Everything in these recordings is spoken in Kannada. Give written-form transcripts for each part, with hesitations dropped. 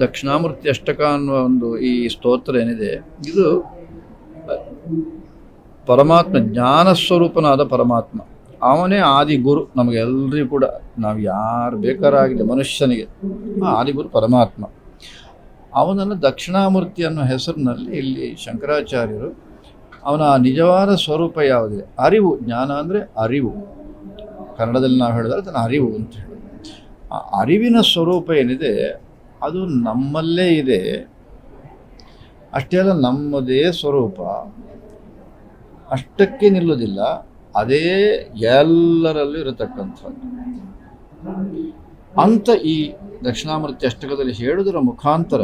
ದಕ್ಷಿಣಾಮೂರ್ತಿ ಅಷ್ಟಕ ಅನ್ನುವ ಒಂದು ಈ ಸ್ತೋತ್ರ ಏನಿದೆ, ಇದು ಪರಮಾತ್ಮ, ಜ್ಞಾನಸ್ವರೂಪನಾದ ಪರಮಾತ್ಮ, ಅವನೇ ಆದಿಗುರು. ನಮಗೆಲ್ಲರಿಗೂ ಕೂಡ, ನಾವು ಯಾರು ಬೇಕಾರಾಗಲಿ ಮನುಷ್ಯನಿಗೆ ಆದಿಗುರು ಪರಮಾತ್ಮ. ಅವನನ್ನು ದಕ್ಷಿಣಾಮೂರ್ತಿ ಅನ್ನೋ ಹೆಸರಿನಲ್ಲಿ ಇಲ್ಲಿ ಶಂಕರಾಚಾರ್ಯರು ಅವನ ನಿಜವಾದ ಸ್ವರೂಪ ಯಾವುದಿದೆ, ಅರಿವು, ಜ್ಞಾನ ಅಂದರೆ ಅರಿವು, ಕನ್ನಡದಲ್ಲಿ ನಾವು ಹೇಳಿದ್ರೆ ಅದನ್ನು ಅರಿವು ಅಂತ ಹೇಳಿ. ಆ ಅರಿವಿನ ಸ್ವರೂಪ ಏನಿದೆ ಅದು ನಮ್ಮಲ್ಲೇ ಇದೆ. ಅಷ್ಟೇ ಅಲ್ಲ, ನಮ್ಮದೇ ಸ್ವರೂಪ ಅಷ್ಟಕ್ಕೆ ನಿಲ್ಲುವುದಿಲ್ಲ, ಅದೇ ಎಲ್ಲರಲ್ಲೂ ಇರತಕ್ಕಂಥದ್ದು ಅಂತ ಈ ದಕ್ಷಿಣಾಮೂರ್ತಿ ಅಷ್ಟಕದಲ್ಲಿ ಹೇಳುವುದರ ಮುಖಾಂತರ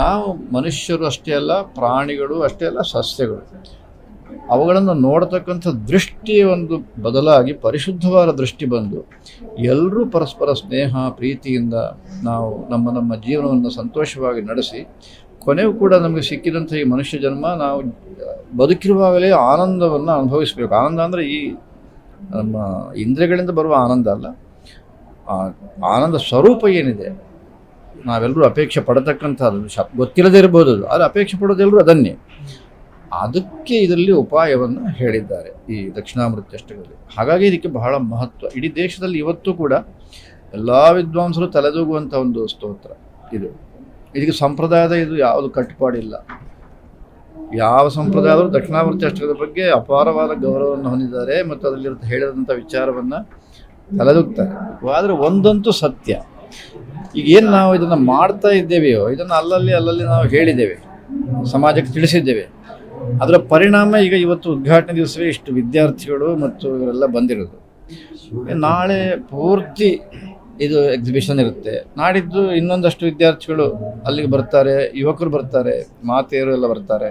ನಾವು ಮನುಷ್ಯರು ಅಷ್ಟೇ ಅಲ್ಲ, ಪ್ರಾಣಿಗಳು ಅಷ್ಟೇ ಅಲ್ಲ, ಸಸ್ಯಗಳು, ಅವುಗಳನ್ನು ನೋಡತಕ್ಕಂಥ ದೃಷ್ಟಿಯ ಒಂದು ಬದಲಾಗಿ ಪರಿಶುದ್ಧವಾದ ದೃಷ್ಟಿ ಬಂದು ಎಲ್ಲರೂ ಪರಸ್ಪರ ಸ್ನೇಹ ಪ್ರೀತಿಯಿಂದ ನಾವು ನಮ್ಮ ಜೀವನವನ್ನು ಸಂತೋಷವಾಗಿ ನಡೆಸಿ ಕೊನೆಗೂ ಕೂಡ ನಮಗೆ ಸಿಕ್ಕಿದಂಥ ಈ ಮನುಷ್ಯ ಜನ್ಮ ನಾವು ಬದುಕಿರುವಾಗಲೇ ಆನಂದವನ್ನು ಅನುಭವಿಸಬೇಕು. ಆನಂದ ಅಂದರೆ ಈ ನಮ್ಮ ಇಂದ್ರಿಯಗಳಿಂದ ಬರುವ ಆನಂದ ಅಲ್ಲ, ಆನಂದ ಸ್ವರೂಪ ಏನಿದೆ ನಾವೆಲ್ಲರೂ ಅಪೇಕ್ಷೆ ಪಡತಕ್ಕಂಥದ್ದು, ಗೊತ್ತಿಲ್ಲದೇ ಇರ್ಬೋದು, ಅದು ಅಪೇಕ್ಷೆ ಪಡೋದೆಲ್ಲರೂ ಅದನ್ನೇ. ಅದಕ್ಕೆ ಇದರಲ್ಲಿ ಉಪಾಯವನ್ನು ಹೇಳಿದ್ದಾರೆ ಈ ದಕ್ಷಿಣಾಮೂರ್ತಿ ಅಷ್ಟಕದಲ್ಲಿ. ಹಾಗಾಗಿ ಇದಕ್ಕೆ ಬಹಳ ಮಹತ್ವ. ಇಡೀ ದೇಶದಲ್ಲಿ ಇವತ್ತು ಕೂಡ ಎಲ್ಲ ವಿದ್ವಾಂಸರು ತಲೆದೂಗುವಂಥ ಒಂದು ಸ್ತೋತ್ರ ಇದು. ಇದಕ್ಕೆ ಸಂಪ್ರದಾಯದ ಇದು ಯಾವುದು ಕಟ್ಟುಪಾಡಿಲ್ಲ. ಯಾವ ಸಂಪ್ರದಾಯದವರು ದಕ್ಷಿಣಾಮೂರ್ತಿ ಅಷ್ಟಕದ ಬಗ್ಗೆ ಅಪಾರವಾದ ಗೌರವವನ್ನು ಹೊಂದಿದ್ದಾರೆ ಮತ್ತು ಅದರಲ್ಲಿ ಹೇಳಿದಂಥ ವಿಚಾರವನ್ನು ತಲೆದೂಗ್ತಾರೆ. ಆದರೆ ಒಂದಂತೂ ಸತ್ಯ, ಈಗೇನು ನಾವು ಇದನ್ನು ಮಾಡ್ತಾ ಇದ್ದೇವೆಯೋ ಇದನ್ನು ಅಲ್ಲಲ್ಲಿ ನಾವು ಹೇಳಿದ್ದೇವೆ, ಸಮಾಜಕ್ಕೆ ತಿಳಿಸಿದ್ದೇವೆ. ಅದರ ಪರಿಣಾಮ ಈಗ ಇವತ್ತು ಉದ್ಘಾಟನೆ ದಿವಸವೇ ಇಷ್ಟು ವಿದ್ಯಾರ್ಥಿಗಳು ಮತ್ತು ಇವರೆಲ್ಲ ಬಂದಿರೋದು. ನಾಳೆ ಪೂರ್ತಿ ಇದು ಎಕ್ಸಿಬಿಷನ್ ಇರುತ್ತೆ, ನಾಡಿದ್ದು ಇನ್ನೊಂದಷ್ಟು ವಿದ್ಯಾರ್ಥಿಗಳು ಅಲ್ಲಿಗೆ ಬರ್ತಾರೆ, ಯುವಕರು ಬರ್ತಾರೆ, ಮಾತೆಯರು ಎಲ್ಲ ಬರ್ತಾರೆ.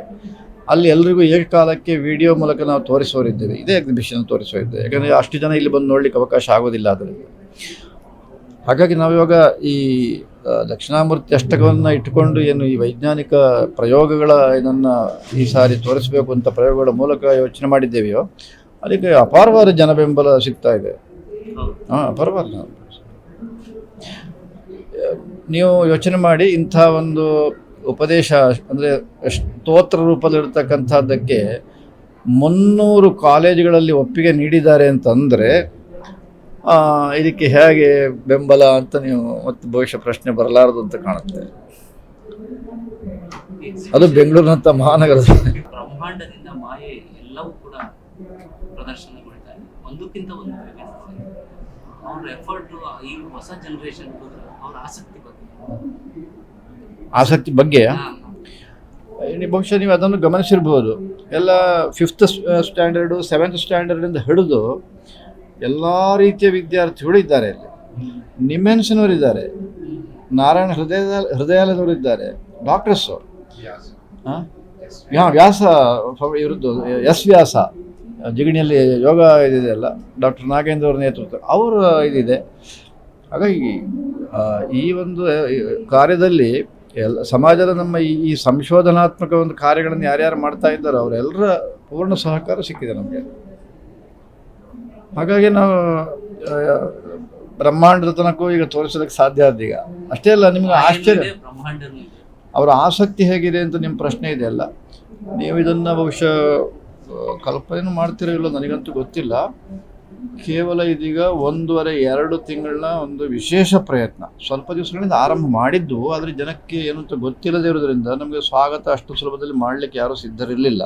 ಅಲ್ಲಿ ಎಲ್ರಿಗೂ ಏಕಕಾಲಕ್ಕೆ ವಿಡಿಯೋ ಮೂಲಕ ನಾವು ತೋರಿಸೋರಿದ್ದೇವೆ, ಇದೇ ಎಕ್ಸಿಬಿಷನ್ ತೋರಿಸೋರಿದ್ದೇವೆ. ಯಾಕಂದರೆ ಅಷ್ಟು ಜನ ಇಲ್ಲಿ ಬಂದು ನೋಡಲಿಕ್ಕೆ ಅವಕಾಶ ಆಗೋದಿಲ್ಲ ಅದರಲ್ಲಿ. ಹಾಗಾಗಿ ನಾವಿವಾಗ ಈ ದಕ್ಷಿಣಾಮೂರ್ತಿ ಅಷ್ಟಕವನ್ನು ಇಟ್ಟುಕೊಂಡು ಏನು ಈ ವೈಜ್ಞಾನಿಕ ಪ್ರಯೋಗಗಳ ಇದನ್ನು ಈ ಸಾರಿ ತೋರಿಸಬೇಕು ಅಂತ ಪ್ರಯೋಗಗಳ ಮೂಲಕ ಯೋಚನೆ ಮಾಡಿದ್ದೇವೆಯೋ ಅದಕ್ಕೆ ಅಪಾರವಾದ ಜನ ಬೆಂಬಲ ಸಿಗ್ತಾ ಇದೆ. ಅಪಾರವಾದ. ನೀವು ಯೋಚನೆ ಮಾಡಿ, ಇಂಥ ಒಂದು ಉಪದೇಶ ಅಂದರೆ ಸ್ತೋತ್ರ ರೂಪದಲ್ಲಿರ್ತಕ್ಕಂಥದ್ದಕ್ಕೆ 300 ಕಾಲೇಜುಗಳಲ್ಲಿ ಒಪ್ಪಿಗೆ ನೀಡಿದ್ದಾರೆ ಅಂತಂದರೆ ಇದಕ್ಕೆ ಹೇಗೆ ಬೆಂಬಲ ಅಂತ ನೀವು ಮತ್ತೆ ಭವಿಷ್ಯ ಪ್ರಶ್ನೆ ಬರಲಾರದು ಅಂತ ಕಾಣುತ್ತೆ. ಅದು ಬೆಂಗಳೂರಿನಂಥ ಮಹಾನಗರದಲ್ಲಿ. ಬ್ರಹ್ಮಾಂಡದಿಂದ ಮಾಯೆ ಎಲ್ಲವೂ ಕೂಡ ಪ್ರದರ್ಶನಗೊಳ್ತಾರೆ, ಒಂದಕ್ಕಿಂತ ಒಂದು. ಅವ್ರ ಎಫರ್ಟ್ ಈ ಹೊಸ ಜನರೇಷನ್ ಅವ್ರ ಆಸಕ್ತಿ ಬಗ್ಗೆ ಬಹುಶಃ ನೀವು ಅದನ್ನು ಗಮನಿಸಿರ್ಬೋದು. ಎಲ್ಲ 5th ಸ್ಟ್ಯಾಂಡರ್ಡು 7th ಸ್ಟ್ಯಾಂಡರ್ಡಿಂದ ಹಿಡಿದು ಎಲ್ಲ ರೀತಿಯ ವಿದ್ಯಾರ್ಥಿಗಳು ಇದ್ದಾರೆ. ಇಲ್ಲಿ ನಿಮ್ಮೆನ್ಸಿನವರು ಇದ್ದಾರೆ, ನಾರಾಯಣ ಹೃದಯಾಲಯದವರು ಇದ್ದಾರೆ, ಡಾಕ್ಟರ್ಸು, ವ್ಯಾಸ ಇವ್ರದ್ದು ವ್ಯಾಸ ಜಿಗಣಿಯಲ್ಲಿ ಯೋಗ ಇದಿದೆ ಅಲ್ಲ, ಡಾಕ್ಟರ್ ನಾಗೇಂದ್ರ ಅವರ ನೇತೃತ್ವ ಅವರು ಇದಿದೆ. ಹಾಗಾಗಿ ಈ ಒಂದು ಕಾರ್ಯದಲ್ಲಿ ಸಮಾಜದ ನಮ್ಮ ಈ ಸಂಶೋಧನಾತ್ಮಕ ಒಂದು ಕಾರ್ಯಗಳನ್ನು ಯಾರ್ಯಾರು ಮಾಡ್ತಾ ಇದ್ದಾರೋ ಅವರೆಲ್ಲರ ಪೂರ್ಣ ಸಹಕಾರ ಸಿಕ್ಕಿದೆ ನಮಗೆ. ಹಾಗಾಗಿ ನಾವು ಬ್ರಹ್ಮಾಂಡದ ತನಕ ಈಗ ತೋರಿಸೋದಕ್ಕೆ ಸಾಧ್ಯ ಆದ. ಈಗ ಅಷ್ಟೇ ಅಲ್ಲ, ನಿಮ್ಗೆ ಆಶ್ಚರ್ಯ, ಅವರ ಆಸಕ್ತಿ ಹೇಗಿದೆ ಅಂತ ನಿಮ್ಮ ಪ್ರಶ್ನೆ ಇದೆ ಅಲ್ಲ. ನೀವು ಇದನ್ನು ಬಹುಶಃ ಕಲ್ಪನೆ ಮಾಡ್ತಿರೋ ಇಲ್ಲೋ ನನಗಂತೂ ಗೊತ್ತಿಲ್ಲ. ಕೇವಲ ಇದೀಗ 1.5-2 ತಿಂಗಳ ಒಂದು ವಿಶೇಷ ಪ್ರಯತ್ನ, ಸ್ವಲ್ಪ ದಿವಸಗಳಿಂದ ಆರಂಭ ಮಾಡಿದ್ದು. ಆದರೆ ಜನಕ್ಕೆ ಏನು ಅಂತ ಗೊತ್ತಿಲ್ಲದೇ ಇರೋದ್ರಿಂದ ನಮಗೆ ಸ್ವಾಗತ ಅಷ್ಟು ಸುಲಭದಲ್ಲಿ ಮಾಡಲಿಕ್ಕೆ ಯಾರೂ ಸಿದ್ಧರಿರಲಿಲ್ಲ.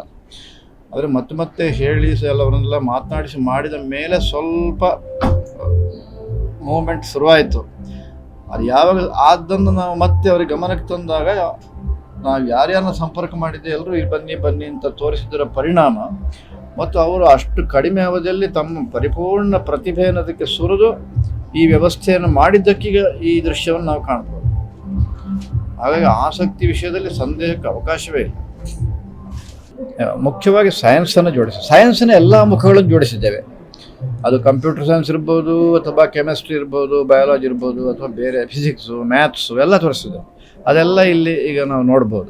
ಆದರೆ ಮತ್ತೆ ಹೇಳಿ ಅವರನ್ನೆಲ್ಲ ಮಾತನಾಡಿಸಿ ಮಾಡಿದ ಮೇಲೆ ಸ್ವಲ್ಪ ಮೂವ್ಮೆಂಟ್ ಶುರುವಾಯಿತು. ಅದು ಯಾವಾಗ ಅದನ್ನು ನಾವು ಮತ್ತೆ ಅವರಿಗೆ ಗಮನಕ್ಕೆ ತಂದಾಗ ನಾವು ಯಾರ್ಯಾರನ್ನ ಸಂಪರ್ಕ ಮಾಡಿದ್ದೆ ಎಲ್ಲರೂ ಇಲ್ಲಿ ಬನ್ನಿ ಅಂತ ತೋರಿಸಿದ್ದರ ಪರಿಣಾಮ ಮತ್ತು ಅವರು ಅಷ್ಟು ಕಡಿಮೆ ಅವಧಿಯಲ್ಲಿ ತಮ್ಮ ಪರಿಪೂರ್ಣ ಪ್ರತಿಭೆಯನ್ನು ಅದಕ್ಕೆ ಸುರಿದು ಈ ವ್ಯವಸ್ಥೆಯನ್ನು ಮಾಡಿದ್ದಕ್ಕೀಗ ಈ ದೃಶ್ಯವನ್ನು ನಾವು ಕಾಣ್ಬೋದು. ಹಾಗಾಗಿ ಆಸಕ್ತಿ ವಿಷಯದಲ್ಲಿ ಸಂದೇಹಕ್ಕೆ ಅವಕಾಶವೇ ಇಲ್ಲ. ಮುಖ್ಯವಾಗಿ ಸೈನ್ಸನ್ನು ಸೈನ್ಸಿನ ಎಲ್ಲ ಮುಖಗಳನ್ನು ಜೋಡಿಸಿದ್ದೇವೆ. ಅದು ಕಂಪ್ಯೂಟರ್ ಸೈನ್ಸ್ ಇರ್ಬೋದು, ಅಥವಾ ಕೆಮಿಸ್ಟ್ರಿ ಇರ್ಬೋದು, ಬಯಾಲಜಿ ಇರ್ಬೋದು, ಅಥವಾ ಬೇರೆ ಫಿಸಿಕ್ಸು, ಮ್ಯಾಥ್ಸು ಎಲ್ಲ ತೋರಿಸಿದ್ದೇವೆ. ಅದೆಲ್ಲ ಇಲ್ಲಿ ಈಗ ನಾವು ನೋಡ್ಬೋದು.